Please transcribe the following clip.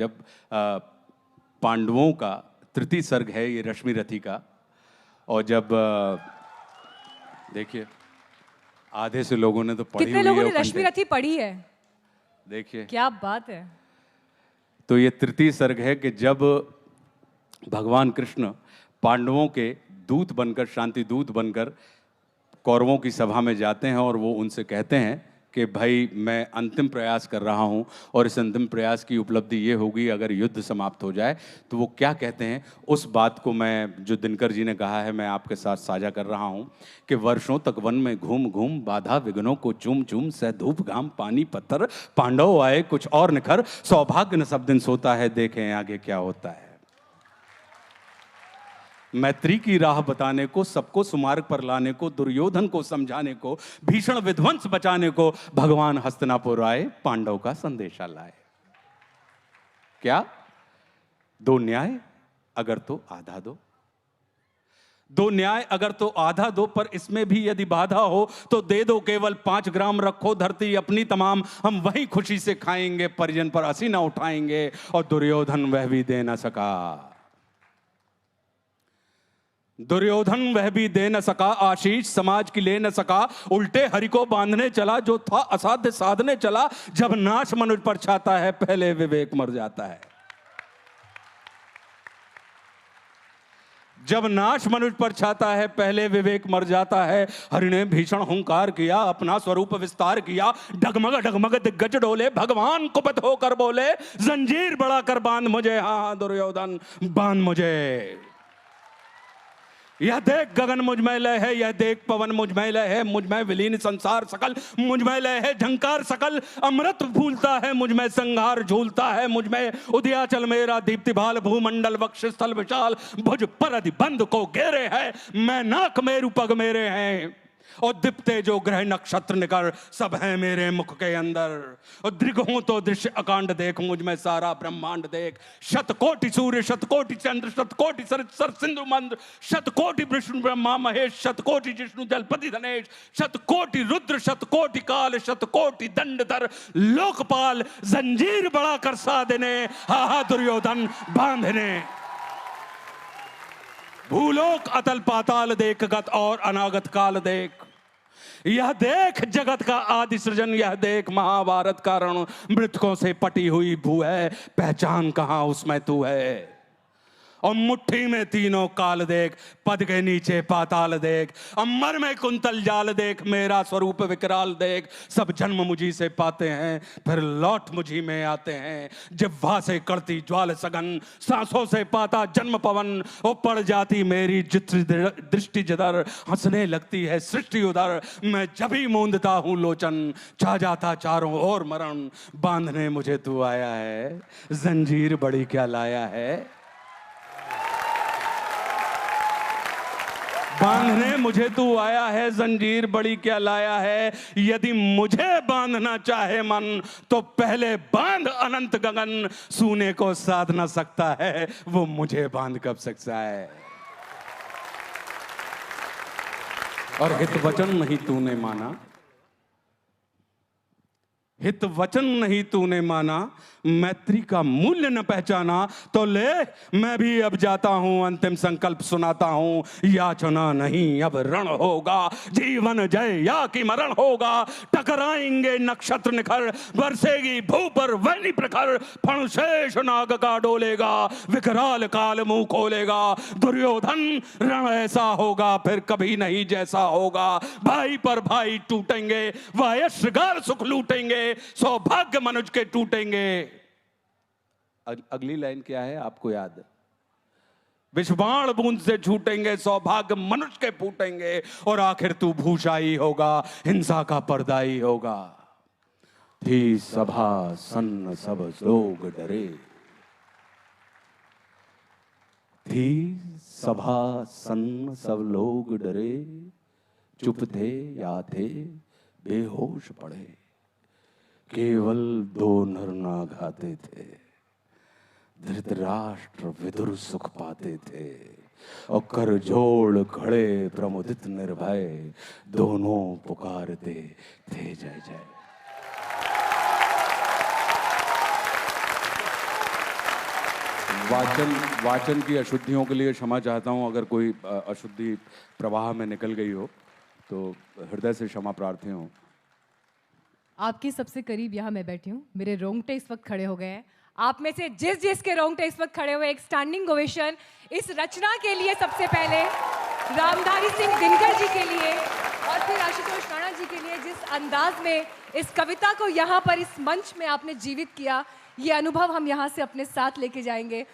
जब पांडवों का तृतीय सर्ग है ये रश्मि रथी का, और जब देखिए आधे से लोगों ने तो पढ़ी हुई है। कितने लोगों ने रश्मि रथी पढ़ी है? देखिए क्या बात है। तो ये तृतीय सर्ग है कि जब भगवान कृष्ण पांडवों के दूत बनकर, शांति दूत बनकर कौरवों की सभा में जाते हैं और वो उनसे कहते हैं कि भाई मैं अंतिम प्रयास कर रहा हूं और इस अंतिम प्रयास की उपलब्धि ये होगी अगर युद्ध समाप्त हो जाए। तो वो क्या कहते हैं उस बात को मैं, जो दिनकर जी ने कहा है, मैं आपके साथ साझा कर रहा हूं कि वर्षों तक वन में घूम घूम बाधा विघ्नों को चूम चूम, सह धूप घाम पानी पत्थर, पांडव आए कुछ और निखर, सौभाग्य न सब दिन सोता है, देखें आगे क्या होता है। मैत्री की राह बताने को, सबको सुमार्ग पर लाने को, दुर्योधन को समझाने को, भीषण विध्वंस बचाने को भगवान हस्तिनापुर आए, पांडव का संदेशा लाए। क्या? दो न्याय अगर तो आधा दो, दो न्याय अगर तो आधा दो, पर इसमें भी यदि बाधा हो तो दे दो केवल 5 ग्राम, रखो धरती अपनी तमाम, हम वहीं खुशी से खाएंगे, परिजन पर हंसी ना उठाएंगे। और दुर्योधन वह भी दे न सका, दुर्योधन वह भी दे न सका, आशीष समाज की ले न सका, उल्टे हरि को बांधने चला, जो था असाध्य साधने चला। जब नाश मनुष्य पर छाता है, पहले विवेक मर जाता है। जब नाश मनुष्य पर छाता है, पहले विवेक मर जाता है। हरि ने भीषण हुंकार किया, अपना स्वरूप विस्तार किया, डगमग डगमग दिग्गज डोले, भगवान कुपित होकर बोले, जंजीर बढ़ाकर बांध मुझे, हाँ दुर्योधन बांध मुझे। यह देख गगन मुझ में लय है, यह देख पवन मुझ में लय है, मुझ में विलीन संसार सकल, मुझ में लय है झंकार सकल, अमृत फूलता है मुझ में, संहार झूलता है मुझ में, उदयाचल मेरा दीप्ति भाल, भूमंडल वक्ष स्थल विशाल, भुज पर अधिबंध को घेरे है, मैं नाक मेरु पग मेरे हैं, और दीप्ते जो ग्रह नक्षत्र निकर, सब है मेरे मुख के अंदर। और दृगहों तो दृश्य अकांड देख, मुझ में सारा ब्रह्मांड देख, शतकोटि सूर्य शतकोटि चंद्र, शतकोटि सर सिंधु मंद्र, शतकोटि विष्णु ब्रह्मा महेश, शतकोटि जिष्णु जलपति धनेश, शतकोटि रुद्र शतकोटि काल, शतकोटि दंडधर लोकपाल, जंजीर बढ़ा कर साधने, हा दुर्योधन बांधने। भूलोक अतल पाताल देख, गत और अनागत काल देख, यह देख जगत का आदि सृजन, यह देख महाभारत का रण, मृतकों से पटी हुई भू है, पहचान कहां उसमें तू है। और मुट्ठी में तीनों काल देख, पद के नीचे पाताल देख, अमर में कुंतल जाल देख, मेरा स्वरूप विकराल देख। सब जन्म मुझी से पाते हैं, फिर लौट मुझी में आते हैं, जिह्वा से करती ज्वाल सघन, सांसों से पाता जन्म पवन, वो पड़ जाती मेरी दृष्टि जिधर, हंसने लगती है सृष्टि उधर, मैं जब ही मूंदता हूं लोचन, छा जाता चारों ओर मरण। बांधने मुझे तू आया है, जंजीर बड़ी क्या लाया है, बांधने मुझे तू आया है, जंजीर बड़ी क्या लाया है। यदि मुझे बांधना चाहे मन, तो पहले बांध अनंत गगन, सूने को साध ना सकता है, वो मुझे बांध कब सकता है। और हित वचन नहीं तूने माना, हित वचन नहीं तूने माना, मैत्री का मूल्य न पहचाना, तो ले मैं भी अब जाता हूं, अंतिम संकल्प सुनाता हूं, याचना नहीं अब रण होगा, जीवन जय या कि मरण होगा। टकराएंगे नक्षत्र निखर, बरसेगी भू पर वैनी प्रखर, फणशेष नाग का डोलेगा, विकराल काल मुंह खोलेगा। दुर्योधन रण ऐसा होगा फिर कभी नहीं जैसा होगा, भाई पर भाई टूटेंगे, वायश्रगार सुख लूटेंगे, सौभाग्य मनुष्य के टूटेंगे। अगली लाइन क्या है आपको याद? विषबाण बूंद से छूटेंगे, सौभाग्य मनुष्य के फूटेंगे, और आखिर तू भूषाई होगा, हिंसा का पर्दाई होगा। थी सभा सन्न सब लोग डरे, थी सभा सन्न सब लोग डरे, चुप थे या थे बेहोश पड़े, केवल 2 नर नाग आते थे, धृतराष्ट्र विदुर सुख पाते थे, और कर जोड़ खड़े प्रमुदित निर्भय, दोनों पुकारते थे जय जय। वाचन की अशुद्धियों के लिए क्षमा चाहता हूँ। अगर कोई अशुद्धि प्रवाह में निकल गई हो तो हृदय से क्षमा प्रार्थी हूँ। आपके सबसे करीब यहाँ मैं बैठी हूँ, मेरे रोंगटे इस वक्त खड़े हो गए हैं। आप में से जिस जिस के रोंगटे इस वक्त खड़े हुए, एक स्टैंडिंग ओवेशन इस रचना के लिए सबसे पहले, रामधारी सिंह दिनकर जी के लिए और फिर आशुतोष राणा जी के लिए, जिस अंदाज में इस कविता को यहाँ पर इस मंच में आपने जीवित किया, ये अनुभव हम यहाँ से अपने साथ लेके जाएंगे।